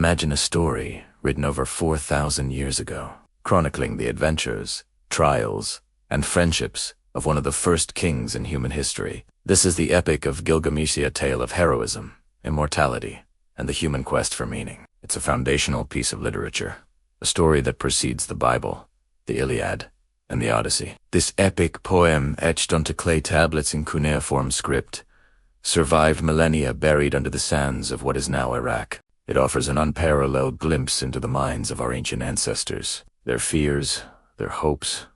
Imagine a story written over 4,000 years ago, chronicling the adventures, trials, and friendships of one of the first kings in human history. This is the Epic of Gilgamesh, a tale of heroism, immortality, and the human quest for meaning. It's a foundational piece of literature, a story that precedes the Bible, the Iliad, and the Odyssey. This epic poem, etched onto clay tablets in cuneiform script, survived millennia buried under the sands of what is now Iraq. It offers an unparalleled glimpse into the minds of our ancient ancestors, their fears, their hopes,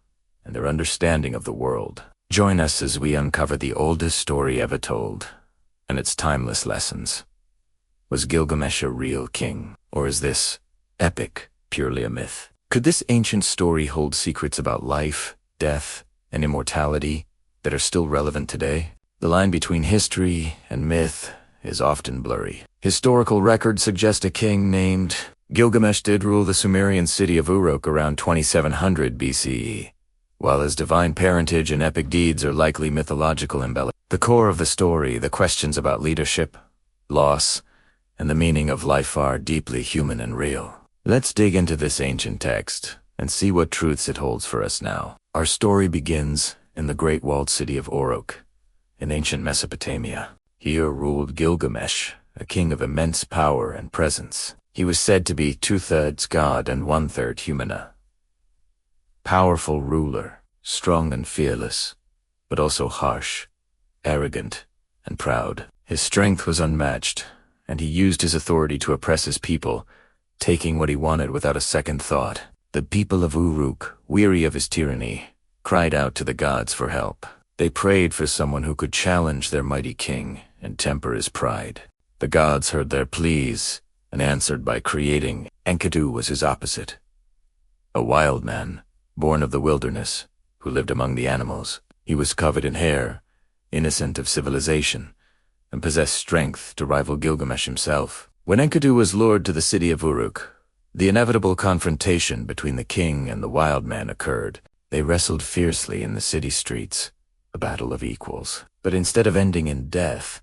and their understanding of the world. Join us as we uncover the oldest story ever told, and its timeless lessons. Was Gilgamesh a real king, or is this epic purely a myth? Could this ancient story hold secrets about life, death, and immortality that are still relevant today? The line between history and myth is often blurry. Historical records suggest a king named Gilgamesh did rule the Sumerian city of Uruk around 2700 BCE, while his divine parentage and epic deeds are likely mythological embellishments. The core of the story, the questions about leadership, loss, and the meaning of life are deeply human and real. Let's dig into this ancient text and see what truths it holds for us now. Our story begins in the great walled city of Uruk, in ancient Mesopotamia. Here ruled Gilgamesh, a king of immense power and presence. He was said to be 2/3 god and 1/3 humana. Powerful ruler, strong and fearless, but also harsh, arrogant, and proud. His strength was unmatched, and he used his authority to oppress his people, taking what he wanted without a second thought. The people of Uruk, weary of his tyranny, cried out to the gods for help. They prayed for someone who could challenge their mighty king and temper his pride. The gods heard their pleas and answered by creating. Enkidu was his opposite, a wild man, born of the wilderness, who lived among the animals. He was covered in hair, innocent of civilization, and possessed strength to rival Gilgamesh himself. When Enkidu was lured to the city of Uruk, the inevitable confrontation between the king and the wild man occurred. They wrestled fiercely in the city streets, a battle of equals. But instead of ending in death,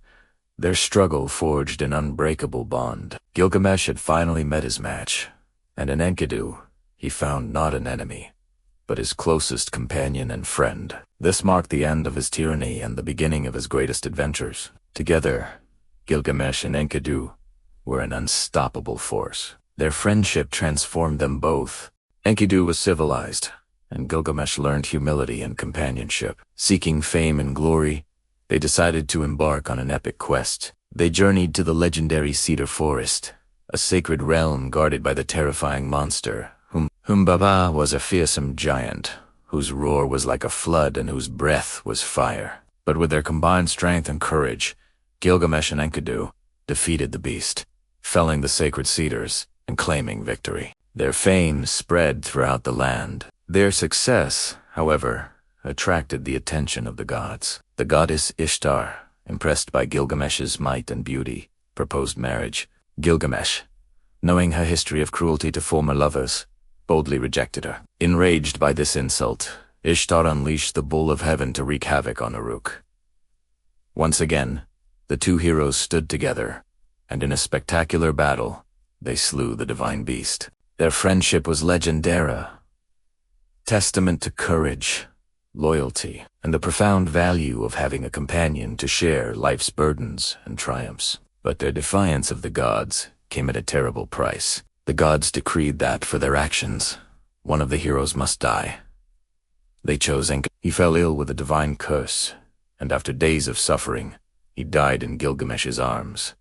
their struggle forged an unbreakable bond. Gilgamesh had finally met his match, and in Enkidu, he found not an enemy, but his closest companion and friend. This marked the end of his tyranny and the beginning of his greatest adventures. Together, Gilgamesh and Enkidu were an unstoppable force. Their friendship transformed them both. Enkidu was civilized, and Gilgamesh learned humility and companionship. Seeking fame and glory, they decided to embark on an epic quest. They journeyed to the legendary Cedar Forest, a sacred realm guarded by the terrifying monster, Baba was a fearsome giant, whose roar was like a flood and whose breath was fire. But with their combined strength and courage, Gilgamesh and Enkidu defeated the beast, felling the sacred cedars and claiming victory. Their fame spread throughout the land. Their success, however, attracted the attention of the gods. The goddess Ishtar, impressed by Gilgamesh's might and beauty, proposed marriage. Gilgamesh, knowing her history of cruelty to former lovers, boldly rejected her. Enraged by this insult, Ishtar unleashed the bull of heaven to wreak havoc on Uruk. Once again, the two heroes stood together, and in a spectacular battle, they slew the divine beast. Their friendship was legendary, testament to courage, loyalty, and the profound value of having a companion to share life's burdens and triumphs. But their defiance of the gods came at a terrible price. The gods decreed that for their actions, one of the heroes must die. They chose Enkidu. He fell ill with a divine curse, and after days of suffering, he died in Gilgamesh's arms.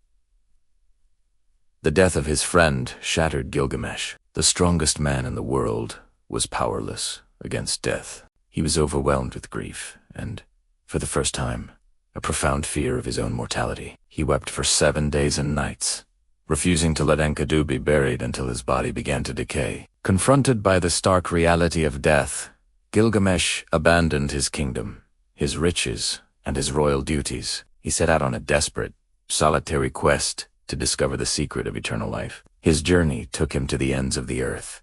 The death of his friend shattered Gilgamesh. The strongest man in the world was powerless against death. He was overwhelmed with grief and, for the first time, a profound fear of his own mortality. He wept for 7 days and nights, refusing to let Enkidu be buried until his body began to decay. Confronted by the stark reality of death, Gilgamesh abandoned his kingdom, his riches, and his royal duties. He set out on a desperate, solitary quest to discover the secret of eternal life. His journey took him to the ends of the earth,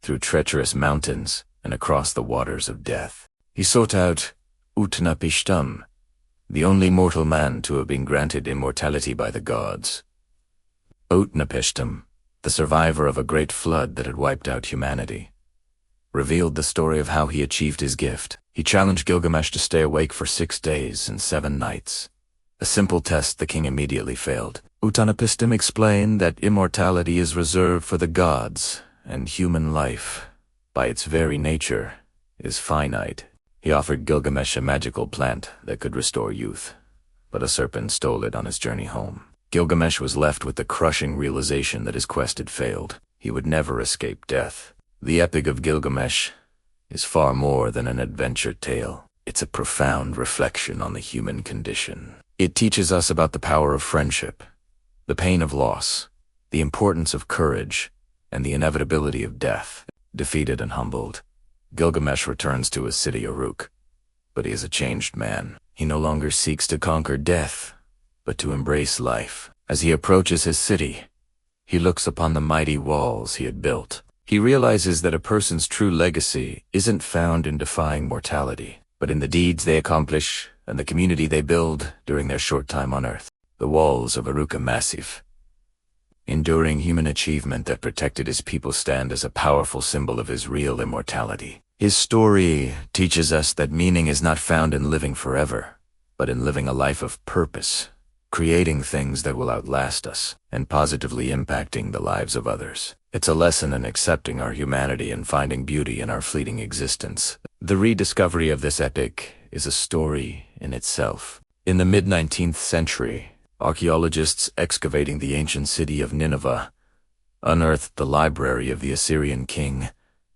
through treacherous mountains and across the waters of death. He sought out Utnapishtim, the only mortal man to have been granted immortality by the gods. Utnapishtim the survivor of a great flood that had wiped out humanity, revealed the story of how he achieved his gift. He challenged Gilgamesh to stay awake for 6 days and 7 nights. A simple test the king immediately failed. Utnapishtim explained that immortality is reserved for the gods, and human life, by its very nature, is finite. He offered Gilgamesh a magical plant that could restore youth, but a serpent stole it on his journey home. Gilgamesh was left with the crushing realization that his quest had failed. He would never escape death. The Epic of Gilgamesh is far more than an adventure tale. It's a profound reflection on the human condition. It teaches us about the power of friendship, the pain of loss, the importance of courage, and the inevitability of death. Defeated and humbled, Gilgamesh returns to his city Uruk, but he is a changed man. He no longer seeks to conquer death, but to embrace life. As he approaches his city, he looks upon the mighty walls he had built. He realizes that a person's true legacy isn't found in defying mortality, but in the deeds they accomplish and the community they build during their short time on Earth. The walls of Uruk are massive. Enduring human achievement that protected his people stand as a powerful symbol of his real immortality. His story teaches us that meaning is not found in living forever, but in living a life of purpose, creating things that will outlast us, and positively impacting the lives of others. It's a lesson in accepting our humanity and finding beauty in our fleeting existence. The rediscovery of this epic is a story in itself. In the mid-19th century, archaeologists excavating the ancient city of Nineveh unearthed the library of the Assyrian king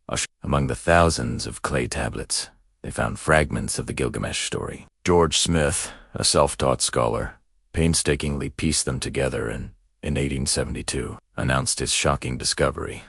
Ashur. Among the thousands of clay tablets, they found fragments of the Gilgamesh story. George Smith, a self-taught scholar, painstakingly pieced them together and, in 1872, announced his shocking discovery.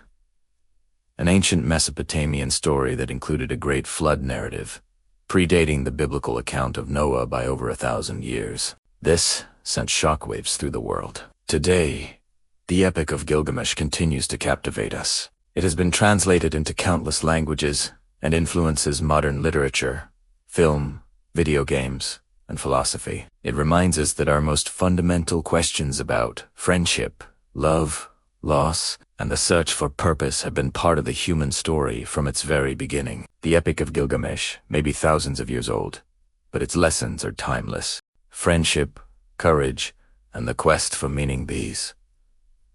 An ancient Mesopotamian story that included a great flood narrative, predating the biblical account of Noah by over 1,000 years. This sent shockwaves through the world. Today, the Epic of Gilgamesh continues to captivate us. It has been translated into countless languages and influences modern literature, film, video games, and philosophy. It reminds us that our most fundamental questions about friendship, love, loss, and the search for purpose have been part of the human story from its very beginning. The Epic of Gilgamesh may be thousands of years old, but its lessons are timeless. Friendship, courage, and the quest for meaning, these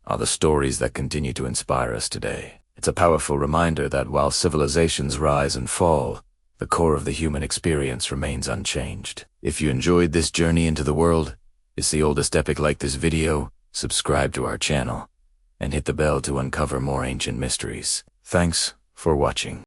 are the stories that continue to inspire us today. It's a powerful reminder that while civilizations rise and fall, the core of the human experience remains unchanged. If you enjoyed this journey into the world, is the oldest epic like this video, subscribe to our channel, and hit the bell to uncover more ancient mysteries. Thanks for watching.